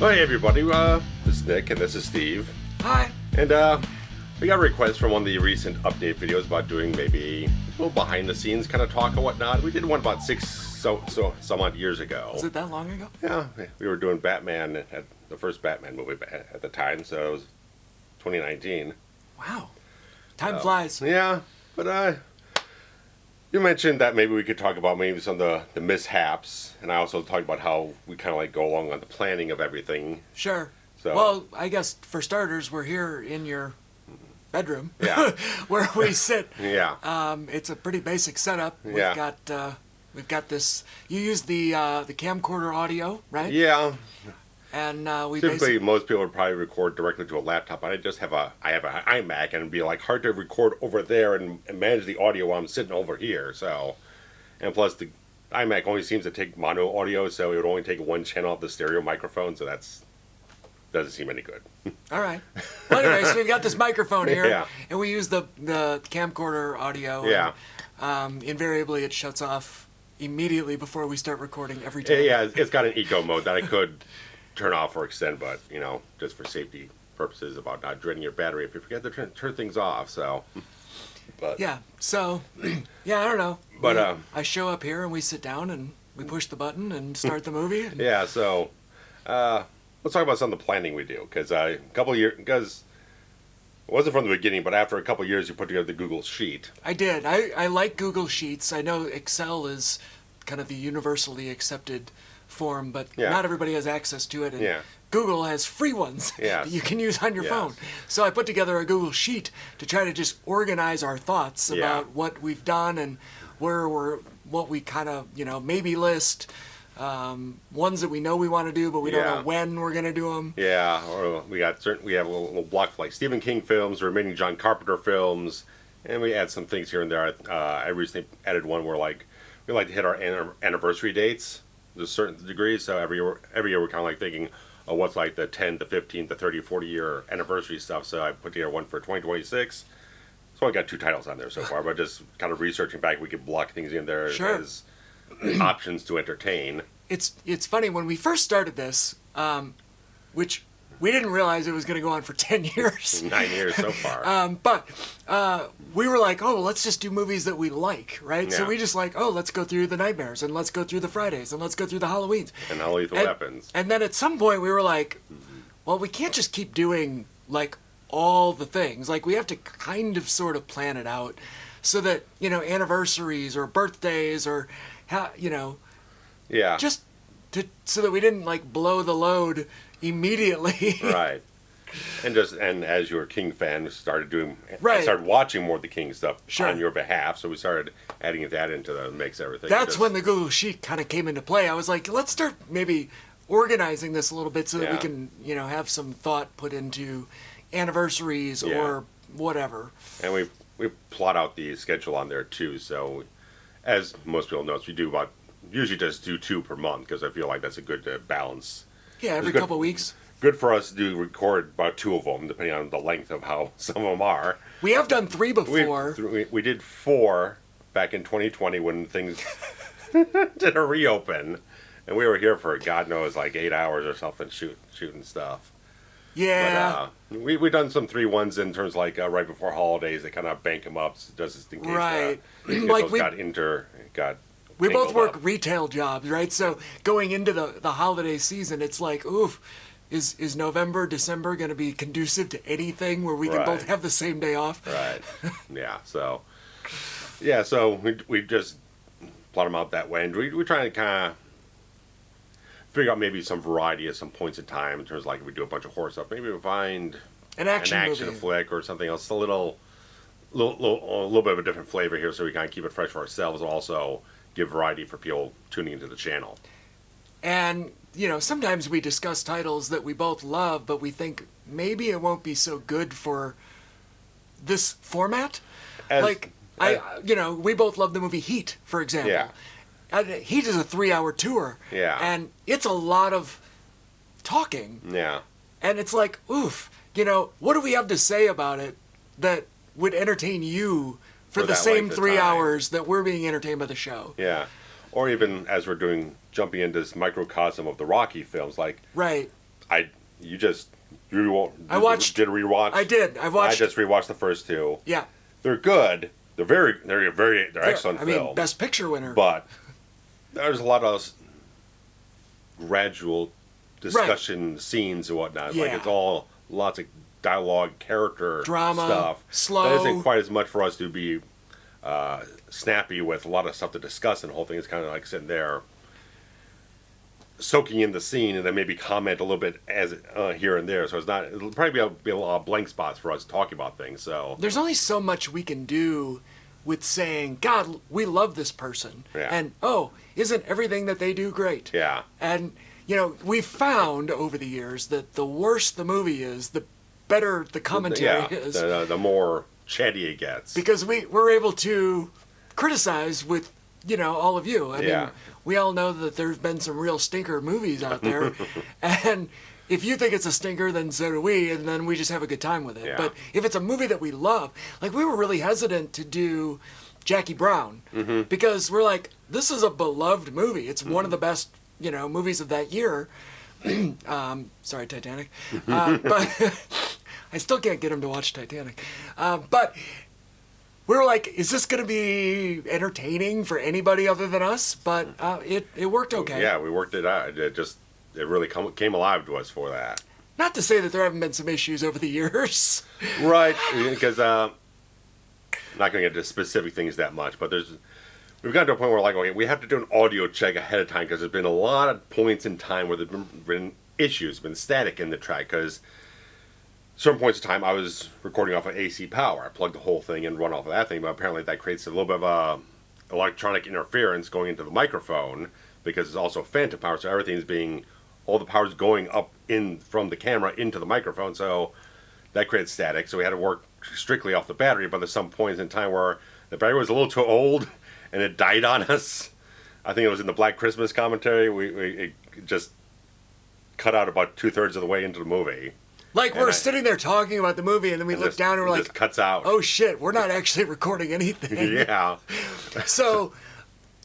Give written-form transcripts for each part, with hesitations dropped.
Hey everybody, this is Nick and this is Steve. Hi. And we got a request from one of the recent update videos about doing maybe a little behind the scenes kind of talk and whatnot. We did one about some odd years ago. Was it that long ago? Yeah, we were doing Batman at the first Batman movie at the time, so it was 2019. Wow. Time flies. Yeah, but you mentioned that maybe we could talk about maybe some of the mishaps, and I also talked about how we kind of like go along on the planning of everything. Sure. So, well, I guess for starters, we're here in your bedroom. Yeah. Where we sit. Yeah. It's a pretty basic setup. Yeah. We've got this. You use the camcorder audio, right? Yeah. And we typically most people would probably record directly to a laptop. I just have an iMac, and it'd be like hard to record over there and manage the audio while I'm sitting over here. So, and plus the iMac only seems to take mono audio, so it would only take one channel of the stereo microphone. So doesn't seem any good. All right. Well, anyway, so we've got this microphone here, Yeah. and we use the camcorder audio. Yeah. And, invariably, it shuts off immediately before we start recording every time. Yeah, it's got an eco mode that I could turn off or extend, but just for safety purposes about not draining your battery if you forget to turn things off. So, but yeah. So, yeah, I don't know. But I show up here and we sit down and we push the button and start the movie. And yeah. So, let's talk about some of the planning we do because it wasn't from the beginning, but after a couple of years, you put together the Google Sheet. I did. I like Google Sheets. I know Excel is kind of the universally accepted form, but not everybody has access to it. And Google has free ones that you can use on your phone. So I put together a Google Sheet to try to just organize our thoughts about what we've done and what we kind of, maybe list. Ones that we know we want to do, but we don't know when we're going to do them. Yeah, or we have a little block for like Stephen King films, remaining John Carpenter films, and we add some things here and there. I recently added one where we like to hit our anniversary dates to a certain degree. So every year we're kind of like thinking, oh, what's like the 10, the 15, the 30, 40 year anniversary stuff. So I put together one for 2026. So I got 2 titles on there so far, but just kind of researching back, we could block things in there as options to entertain. It's funny, when we first started this, which we didn't realize it was going to go on for 10 years. 9 years so far. But we were like, oh, let's just do movies that we like, right? Yeah. So we just like, oh, let's go through the Nightmares, and let's go through the Fridays, and let's go through the Halloweens. And All Lethal Weapons. And then at some point we were like, well, we can't just keep doing, like, all the things. Like, we have to kind of sort of plan it out so that, anniversaries or birthdays or, just so that we didn't, like, blow the load immediately. Right. And as you're a King fan, I started watching more of the King stuff on your behalf, so we started adding that into the mix, everything. That's when the Google Sheet kind of came into play. I was like, let's start maybe organizing this a little bit so that we can, have some thought put into anniversaries or whatever. And we plot out the schedule on there too, so as most people know, we usually just do 2 per month because I feel like that's a good balance. Yeah, every couple of weeks. Good for us to record about 2 of them, depending on the length of how some of them are. We have done 3 before. We did 4 back in 2020 when things did a reopen, and we were here for God knows like 8 hours or something shooting stuff. Yeah. But we done some 3 ones in terms like right before holidays. They kind of bank them up just in case. Like we both work retail jobs, right? So going into the holiday season, it's like, oof, is November, December going to be conducive to anything where we can both have the same day off? Right. Yeah. So we just plot them out that way, and we try to kind of figure out maybe some variety at some points in time in terms of like if we do a bunch of horror stuff, maybe we find an action flick or something else, a little bit of a different flavor here, so we kind of keep it fresh for ourselves and also give variety for people tuning into the channel. And, sometimes we discuss titles that we both love, but we think maybe it won't be so good for this format. We both love the movie Heat, for example. Yeah. And Heat is a 3-hour tour. Yeah. And it's a lot of talking. Yeah. And it's like, oof, what do we have to say about it that would entertain you for the same 3 hours that we're being entertained by the show? Yeah. Or even as we're jumping into this microcosm of the Rocky films, like, right. I watched. Did a rewatch? I did. I watched. I just rewatched the first two. Yeah. They're good. They're excellent films. I mean, Best Picture winner. But there's a lot of gradual discussion scenes and whatnot. Yeah. Like it's all lots of dialogue, character, drama, stuff. slow. That isn't quite as much for us to be snappy with a lot of stuff to discuss, and the whole thing is kind of like sitting there soaking in the scene and then maybe comment a little bit as here and there. So it'll probably be a lot of blank spots for us talking about things. So there's only so much we can do with saying, God, we love this person. Yeah. And, oh, isn't everything that they do great? Yeah. And, we've found over the years that the worse the movie is, the better the commentary is. The more chatty it gets. Because we're able to criticize with, all of you. I mean, we all know that there's been some real stinker movies out there. And if you think it's a stinker, then so do we, and then we just have a good time with it. Yeah. But if it's a movie that we love, like we were really hesitant to do Jackie Brown because we're like, this is a beloved movie. It's one of the best, movies of that year. Sorry, Titanic. But I still can't get him to watch Titanic. But we were like, is this going to be entertaining for anybody other than us? But it worked okay. Yeah, we worked it out. It really came alive to us for that. Not to say that there haven't been some issues over the years. Right, because I'm not going to get into specific things that much, but we've gotten to a point where okay, we have to do an audio check ahead of time because there's been a lot of points in time where there's been issues, been static in the track, because certain points of time I was recording off of AC power. I plugged the whole thing and run off of that thing, but apparently that creates a little bit of electronic interference going into the microphone because it's also phantom power, so all the power's going up in from the camera into the microphone, so that creates static. So we had to work strictly off the battery, but there's some points in time where the battery was a little too old and it died on us. I think it was in the Black Christmas commentary. It just cut out about 2/3 of the way into the movie. Like we're sitting there talking about the movie, and then we look down and we're like, it just cuts out. Oh shit, we're not actually recording anything. Yeah. So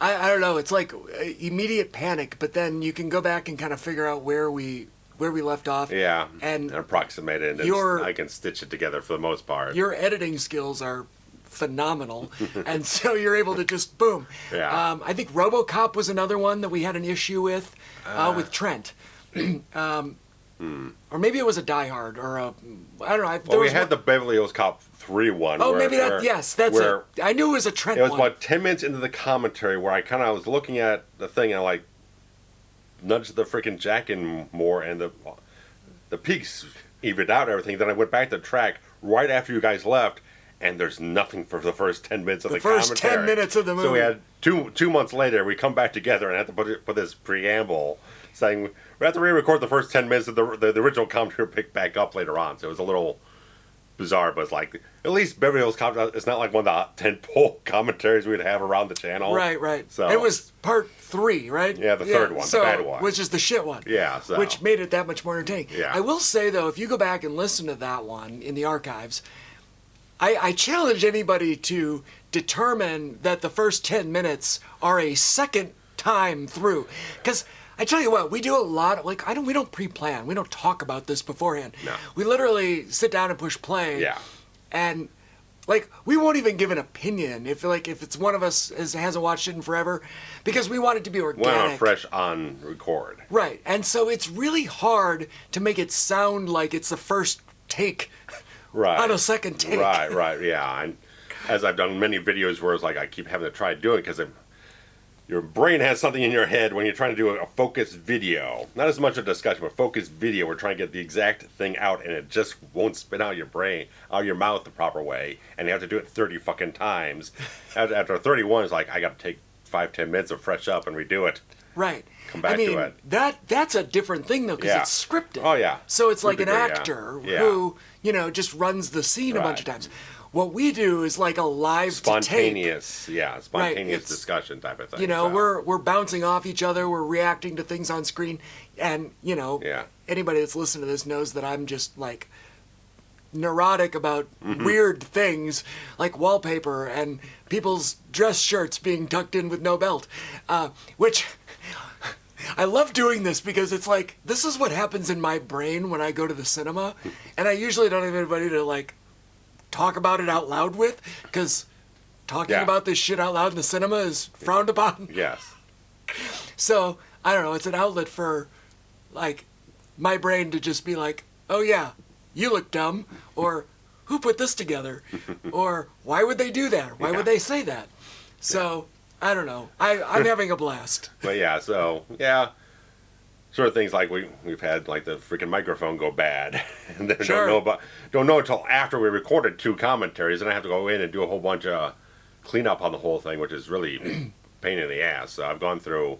I don't know. It's like immediate panic, but then you can go back and kind of figure out where we left off. Yeah. And approximate it. And I can stitch it together for the most part. Your editing skills are phenomenal, and so you're able to just boom. Yeah. I think RoboCop was another one that we had an issue with Trent. Or maybe it was a Die Hard, or I don't know. We had the Beverly Hills Cop 3 one. Oh, maybe that's it. I knew it was a Trent one. It was one. about 10 minutes into the commentary where I kind of was looking at the thing and I nudged the freaking jack in more, and the peaks evened out and everything. Then I went back to the track right after you guys left, and there's nothing for the first 10 minutes of the commentary. The first 10 minutes of the movie. So we had two months later, we come back together and have to put this preamble saying we have to re-record the first 10 minutes of the original commentary picked back up later on. So it was a little bizarre, but it's like, at least Beverly Hills Cop, it's not like one of the 10-pole commentaries we'd have around the channel. Right. So it was part 3, right? Yeah, the third one, the bad one. Which is the shit one. Yeah, so. Which made it that much more entertaining. Yeah. I will say, though, if you go back and listen to that one in the archives, I challenge anybody to determine that the first 10 minutes are a second time through. Because I tell you what, we do a lot of, we don't pre-plan. We don't talk about this beforehand. No. We literally sit down and push play. Yeah. And, we won't even give an opinion if it's one of us hasn't watched it in forever, because we want it to be organic. Fresh on record. Right. And so it's really hard to make it sound like it's the first take on a second take. Right, yeah. And as I've done many videos where it's I keep having to try doing it because your brain has something in your head when you're trying to do a focused video. Not as much a discussion, but focused video. We're trying to get the exact thing out, and it just won't spit out your mouth the proper way, and you have to do it 30 fucking times. After 31, it's I got to take 5-10 minutes to fresh up and redo it. Right. Come back to it. That's a different thing, though, because it's scripted. Oh, yeah. So it's like an actor who, just runs the scene a bunch of times. What we do is a live spontaneous, to tape. Spontaneous discussion type of thing. We're bouncing off each other, we're reacting to things on screen, and anybody that's listened to this knows that I'm just neurotic about weird things like wallpaper and people's dress shirts being tucked in with no belt, which I love doing this because it's like, this is what happens in my brain when I go to the cinema. And I usually don't have anybody to, like, talk about it out loud with, because talking about this shit out loud in the cinema is frowned upon. Yes. So, I don't know, it's an outlet for, like, my brain to just be like, oh yeah, you look dumb, or who put this together? Or why would they do that? Why would they say that? So, I don't know. I'm having a blast. But yeah, so, sort of things like we've had like the freaking microphone go bad, and then don't know until after we recorded 2 commentaries, and I have to go in and do a whole bunch of cleanup on the whole thing, which is really pain in the ass. So I've gone through.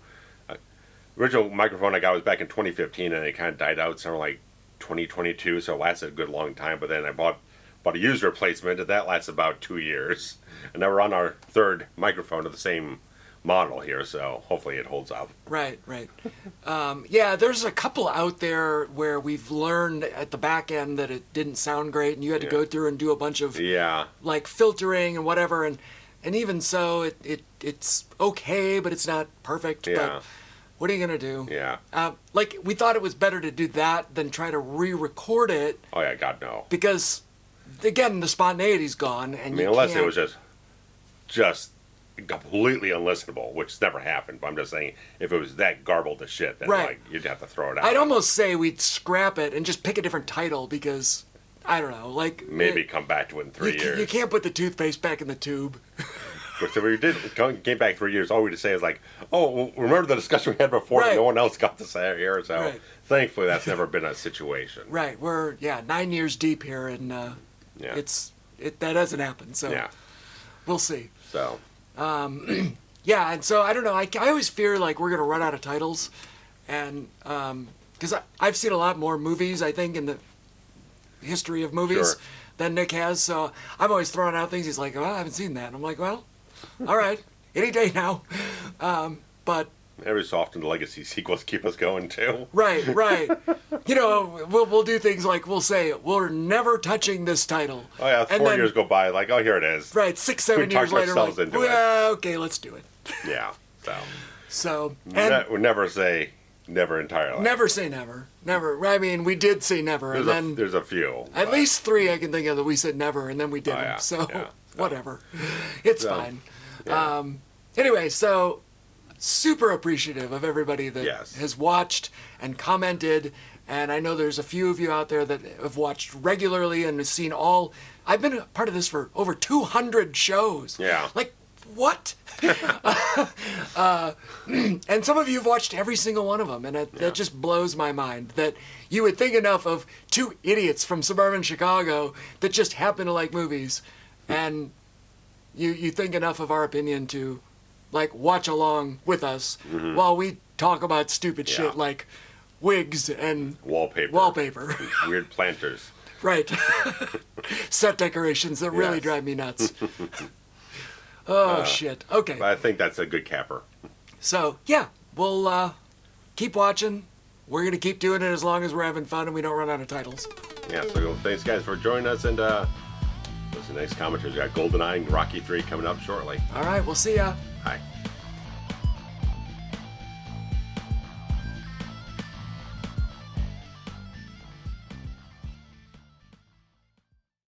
Original microphone I got was back in 2015, and it kind of died out somewhere like 2022, so it lasted a good long time. But then I bought a used replacement, and that lasts about 2 years. And now we're on our 3rd microphone of the same model here, so hopefully it holds up. Right. Yeah, there's a couple out there where we've learned at the back end that it didn't sound great, and you had to go through and do a bunch of like filtering and whatever, and even so, it's okay, but it's not perfect. Yeah. But what are you gonna do? Yeah. Like, we thought it was better to do that than try to re-record it. Oh yeah, God no. Because again, the spontaneity's gone, and unless it was just completely unlistenable, which never happened. But I'm just saying, if it was that garbled as shit, then like you'd have to throw it out. I'd almost say we'd scrap it and just pick a different title, because I don't know, like maybe come back to it in 3 years. You can't put the toothpaste back in the tube. So we came back 3 years. All we to say is like, oh, remember the discussion we had before? No one else got to say here. So thankfully, that's never been a situation. Right. We're 9 years deep here, and that hasn't happened. So we'll see. So. And so I don't know. I always fear like we're gonna run out of titles, and because I've seen a lot more movies, I think, in the history of movies than Nick has. So I'm always throwing out things. He's like, "Oh, I haven't seen that." And I'm like, "Well, all right, any day now." But every so often the legacy sequels keep us going too. Right. You know, we'll do things like we'll say we're never touching this title. Oh yeah, 4 years go by, like, oh, here it is. Right, 6-7 years later, like, well, okay, let's do it. Yeah. So we never say never entirely. Never say never. Never. I mean, we did say never, and then there's a few. At least 3 I can think of that we said never, and then we didn't. Whatever. It's fine. Yeah. Anyway, so super appreciative of everybody that has watched and commented, and I know there's a few of you out there that have watched regularly and have seen all. I've been a part of this for over 200 shows. Yeah. Like, what? And some of you have watched every single one of them, and that just blows my mind that you would think enough of 2 idiots from suburban Chicago that just happen to like movies, and you think enough of our opinion to like watch along with us while we talk about stupid shit like wigs and wallpaper. Weird planters. Right. Set decorations that really drive me nuts. Oh, shit. Okay. But I think that's a good capper. So, we'll keep watching. We're going to keep doing it as long as we're having fun and we don't run out of titles. Yeah, so thanks, guys, for joining us. And those are the next commentaries. We got GoldenEye and Rocky 3 coming up shortly. All right, we'll see ya. Bye.